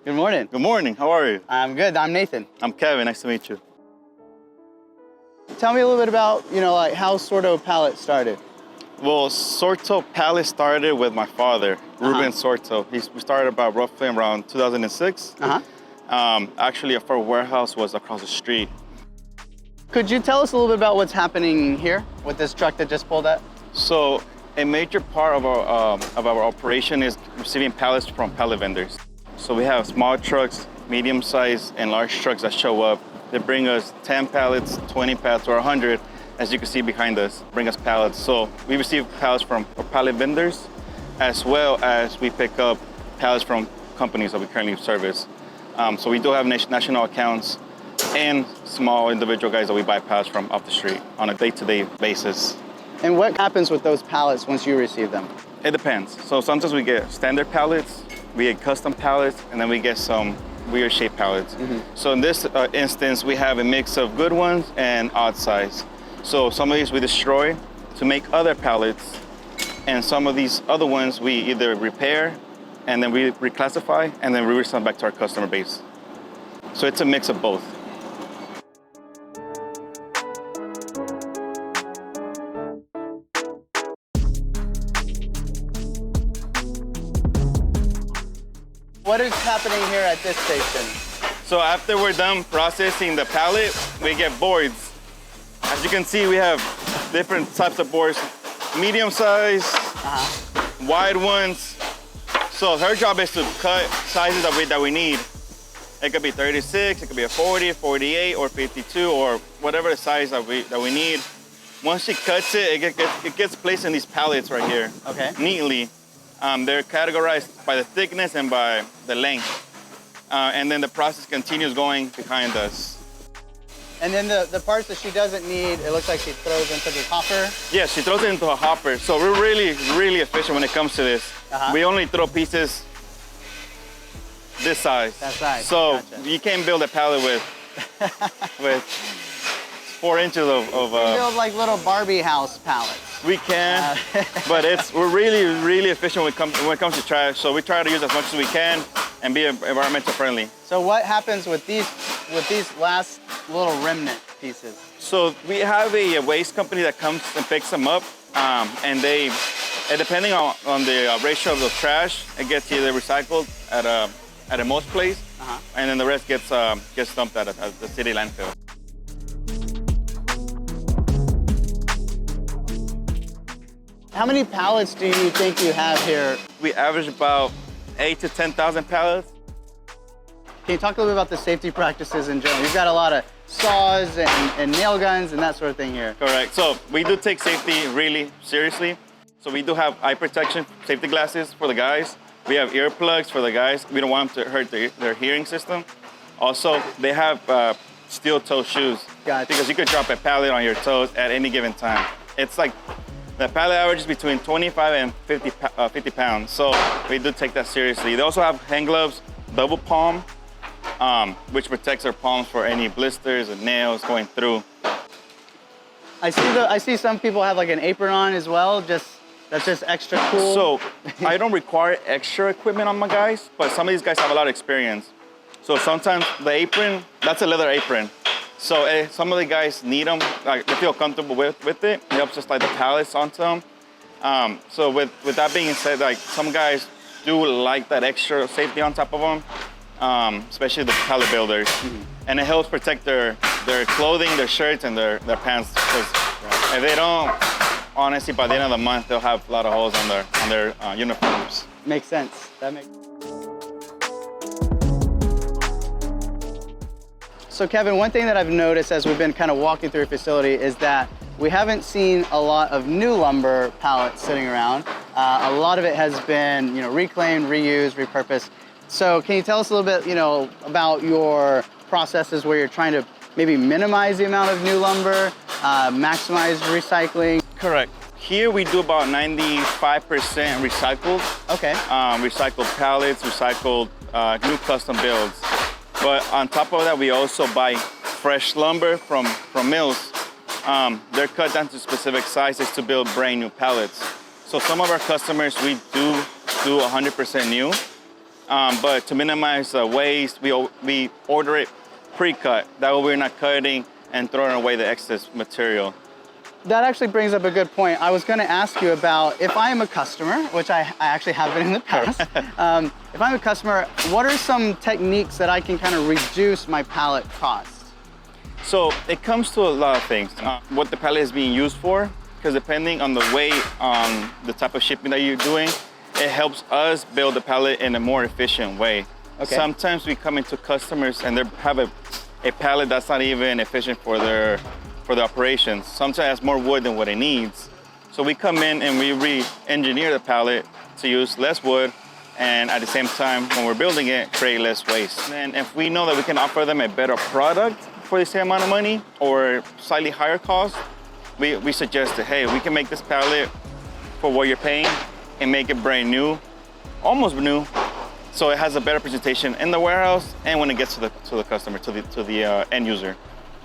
Good morning. Good morning. How are you? I'm good. I'm Nathan. I'm Kevin. Nice to meet you. Tell me a little bit about, like how Sorto Pallet started. Well, Sorto Pallet started with my father, Irving Sorto. We started about roughly around 2006. Actually, our first warehouse was across the street. Could you tell us a little bit about what's happening here with this truck that just pulled up? So, a major part of our operation is receiving pallets from pallet vendors. So we have small trucks, medium-sized, and large trucks that show up. They bring us 10 pallets, 20 pallets, or 100, as you can see behind us, bring us pallets. So we receive pallets from pallet vendors, as well as we pick up pallets from companies that we currently service. So we do have national accounts and small individual guys that we buy pallets from off the street on a day-to-day basis. And what happens with those pallets once you receive them? It depends. So sometimes we get standard pallets, we get custom pallets, and then we get some weird shaped pallets. So in this instance, we have a mix of good ones and odd size. So some of these we destroy to make other pallets, and some of these other ones we either repair and then we reclassify and then we resell back to our customer base. So it's a mix of both. What is happening here at this station? So after we're done processing the pallet, we get boards. As you can see, we have different types of boards, medium size, wide ones. So her job is to cut sizes that we need. It could be 36, it could be a 40, 48, or 52, or whatever the size that we need. Once she cuts it, it gets placed in these pallets right here, neatly. They're categorized by the thickness and by the length. And then the process continues going behind us. And then the parts that she doesn't need, it looks like she throws into the hopper? Yeah, she throws it into a hopper. So we're really, really efficient when it comes to this. We only throw pieces this size. That size. So you can't build a pallet with 4 inches of you build like little Barbie house pallets. We can, but we're really, really efficient when it comes to trash. So we try to use as much as we can and be environmental friendly. So what happens with these last little remnant pieces? So we have a waste company that comes and picks them up, and depending on the ratio of the trash, it gets either recycled at a Mulch place, and then the rest gets dumped at the city landfill. How many pallets do you think you have here? We average about 8,000 to 10,000 pallets. Can you talk a little bit about the safety practices in general? You've got a lot of saws and nail guns and that sort of thing here. Correct. So we do take safety really seriously. So we do have eye protection, safety glasses for the guys. We have earplugs for the guys. We don't want them to hurt their hearing system. Also, they have steel-toe shoes. Gotcha. Because you could drop a pallet on your toes at any given time. It's like the pallet averages between 25 and 50 pounds. So we do take that seriously. They also have hand gloves, double palm, which protects their palms for any blisters and nails going through. I see some people have like an apron on as well. That's just extra cool. So I don't require extra equipment on my guys, but some of these guys have a lot of experience. So sometimes the apron, that's a leather apron. So some of the guys need them, like they feel comfortable with it. It helps us slide the pallets onto them. So with that being said, like some guys do like that extra safety on top of them, especially the pallet builders. And it helps protect their clothing, their shirts, and their pants. Because if they don't, honestly, by the end of the month, they'll have a lot of holes on their uniforms. Makes sense. That makes. So Kevin, one thing that I've noticed as we've been kind of walking through your facility is that we haven't seen a lot of new lumber pallets sitting around. A lot of it has been, reclaimed, reused, repurposed. So can you tell us a little bit, about your processes where you're trying to maybe minimize the amount of new lumber, maximize recycling? Correct. Here we do about 95% recycled. Okay. Recycled pallets, recycled new custom builds. But on top of that, we also buy fresh lumber from mills. They're cut down to specific sizes to build brand new pallets. So some of our customers, we do 100% new. But to minimize waste, we order it pre-cut. That way we're not cutting and throwing away the excess material. That actually brings up a good point. I was going to ask you about if I am a customer, which I actually have been in the past. If I'm a customer, what are some techniques that I can kind of reduce my pallet cost? So it comes to a lot of things. What the pallet is being used for, because depending on the weight, the type of shipping that you're doing, it helps us build the pallet in a more efficient way. Okay. Sometimes we come into customers and they have a pallet that's not even efficient for their operations. Sometimes it has more wood than what it needs. So we come in and we re-engineer the pallet to use less wood, and at the same time, when we're building it, create less waste. And if we know that we can offer them a better product for the same amount of money or slightly higher cost, we suggest that, hey, we can make this pallet for what you're paying and make it brand new, almost new, so it has a better presentation in the warehouse and when it gets to the customer, to the end user.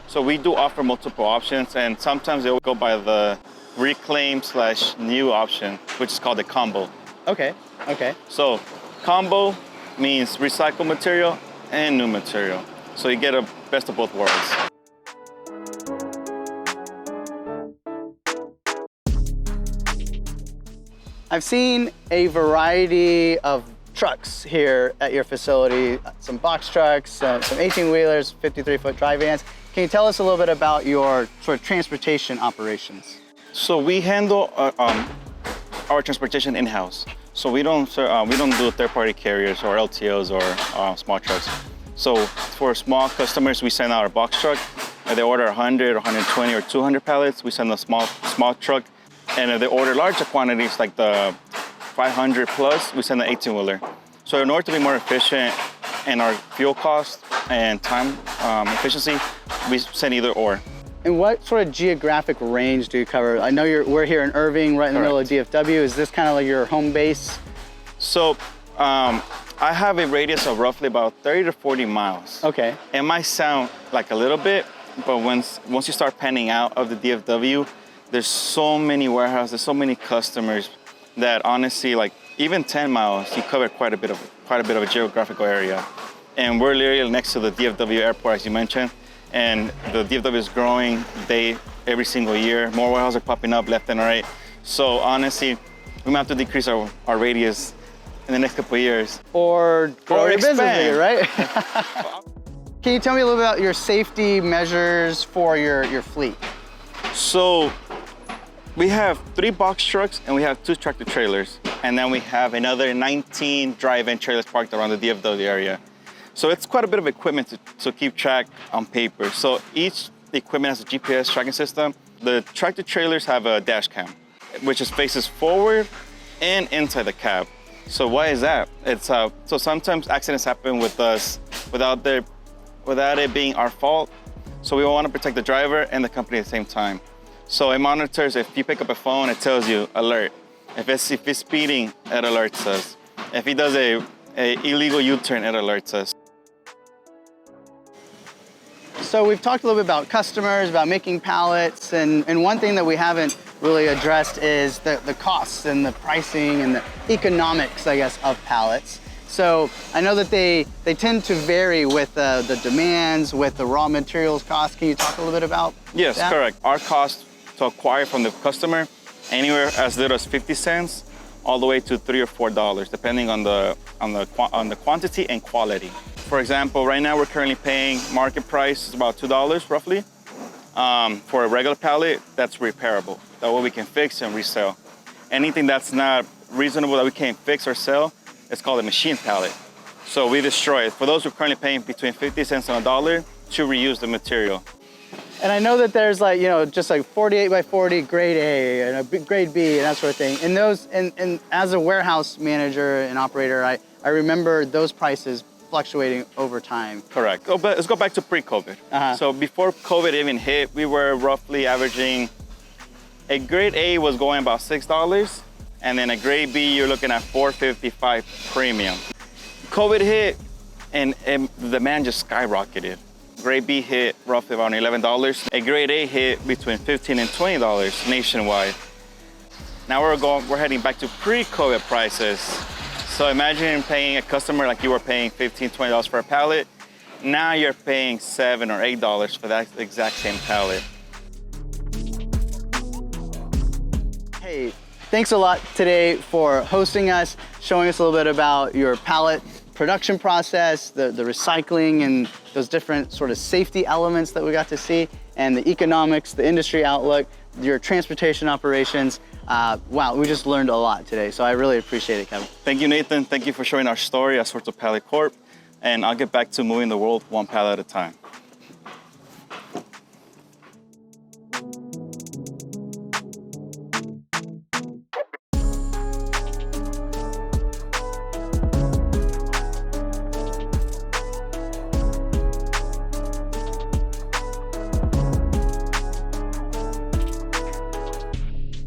So we do offer multiple options, and sometimes they'll go by the reclaim/new option, which is called the combo. Okay. So combo means recycled material and new material. So you get a best of both worlds. I've seen a variety of trucks here at your facility, some box trucks, some 18-wheelers, 53-foot dry vans. Can you tell us a little bit about your sort of transportation operations? So we handle our transportation in-house. So we don't do third-party carriers or LTOs or small trucks. So for small customers, we send out a box truck. If they order 100, 120, or 200 pallets, we send a small truck. And if they order larger quantities, like the 500 plus, we send an 18-wheeler. So in order to be more efficient in our fuel cost and time efficiency, we send either or. And what sort of geographic range do you cover? I know we're here in Irving, right in the middle of DFW. Is this kind of like your home base? So I have a radius of roughly about 30 to 40 miles. Okay. It might sound like a little bit, but once you start panning out of the DFW, there's so many warehouses, so many customers that honestly, like even 10 miles, you cover quite a bit of a geographical area. And we're literally next to the DFW airport, as you mentioned. And the DFW is growing every single year. More warehouses are popping up left and right. So honestly, we might have to decrease our radius in the next couple of years. Or grow your business bigger, right? Can you tell me a little bit about your safety measures for your fleet? So we have 3 box trucks and we have 2 tractor trailers. And then we have another 19 drive-in trailers parked around the DFW area. So it's quite a bit of equipment to keep track on paper. So each equipment has a GPS tracking system. The tractor trailers have a dash cam, which faces forward and inside the cab. So why is that? It's so sometimes accidents happen with us without it being our fault. So we want to protect the driver and the company at the same time. So it monitors. If you pick up a phone, it tells you alert. If it's speeding, it alerts us. If he does a illegal U-turn, it alerts us. So we've talked a little bit about customers, about making pallets, and one thing that we haven't really addressed is the costs and the pricing and the economics, I guess, of pallets. So I know that they tend to vary with the demands, with the raw materials cost. Can you talk a little bit about Yes, that? correct. Our cost to acquire from the customer, anywhere as little as 50 cents, all the way to $3 or $4, depending on the quantity and quality. For example, right now we're currently paying market price is about $2 roughly. For a regular pallet, that's repairable. That way we can fix and resell. Anything that's not reasonable that we can't fix or sell, it's called a machine pallet. So we destroy it. For those who are currently paying between 50 cents and $1 to reuse the material. And I know that there's just like 48 by 40 grade A and a grade B and that sort of thing. And those, and as a warehouse manager and operator, I remember those prices fluctuating over time. Correct. Let's go back to pre-COVID. So before COVID even hit, we were roughly averaging, a grade A was going about $6, and then a grade B, you're looking at $4.55 premium. COVID hit, and the demand just skyrocketed. Grade B hit roughly around $11. A grade A hit between $15 and $20 nationwide. Now we're heading back to pre-COVID prices. So imagine paying a customer like you were paying $15, $20 for a pallet. Now you're paying $7 or $8 for that exact same pallet. Hey, thanks a lot today for hosting us, showing us a little bit about your pallet production process, the recycling and those different sort of safety elements that we got to see, and the economics, the industry outlook, your transportation operations. Wow, we just learned a lot today, so I really appreciate it, Kevin. Thank you, Nathan. Thank you for showing our story at Sorto Pallet Corp. And I'll get back to moving the world one pallet at a time.